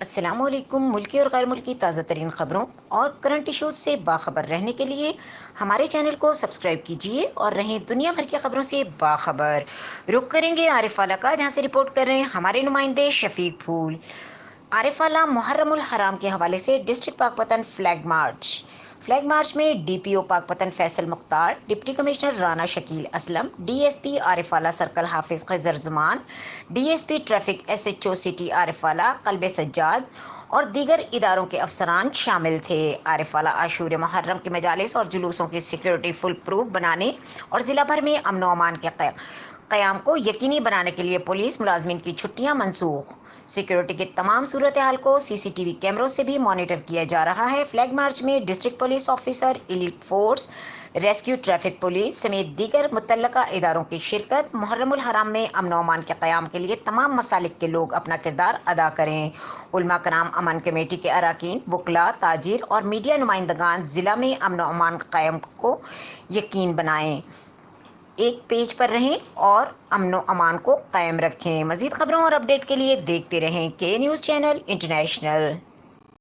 السلام علیکم۔ ملکی اور غیر ملکی تازہ ترین خبروں اور کرنٹ ایشوز سے باخبر رہنے کے لیے ہمارے چینل کو سبسکرائب کیجیے اور رہیں دنیا بھر کی خبروں سے باخبر۔ رک کریں گے عارف اعلیٰ کا، جہاں سے رپورٹ کر رہے ہیں ہمارے نمائندے شفیق پھول۔ عارف اعلیٰ محرم الحرام کے حوالے سے ڈسٹرکٹ پاک پتن فلیگ مارچ میں D P O Pakpattan Faisal Mukhtar, deputy commissioner Rana Shakeel Aslam, D S P Arif اعلیٰ circle Hafiz Khizar Zaman, D S P traffic S H O city Arif اعلیٰ قلب سجاد اور دیگر اداروں کے افسران شامل تھے۔ عارف اعلیٰ عاشور محرم کے مجالس اور جلوسوں کی سیکیورٹی فل پروف بنانے اور ضلع بھر میں امن و امان کے قیام کو یقینی بنانے کے لیے پولیس ملازمین کی چھٹیاں منسوخ، سیکیورٹی کی تمام صورتحال کو سی سی ٹی وی کیمروں سے بھی مانیٹر کیا جا رہا ہے۔ فلیگ مارچ میں district police officer, elite force, rescue, traffic police سمیت دیگر متعلقہ اداروں کی شرکت۔ محرم الحرام میں امن و امان کے قیام کے لیے تمام مسالک کے لوگ اپنا کردار ادا کریں۔ علماء کرام، امن کمیٹی کے اراکین، وکلاء، تاجر اور میڈیا نمائندگان ضلع میں امن و امان قائم کو یقین بنائیں، ایک پیج پر رہیں اور امن و امان کو قائم رکھیں۔ مزید خبروں اور اپڈیٹ کے لیے دیکھتے رہیں کے نیوز چینل انٹرنیشنل۔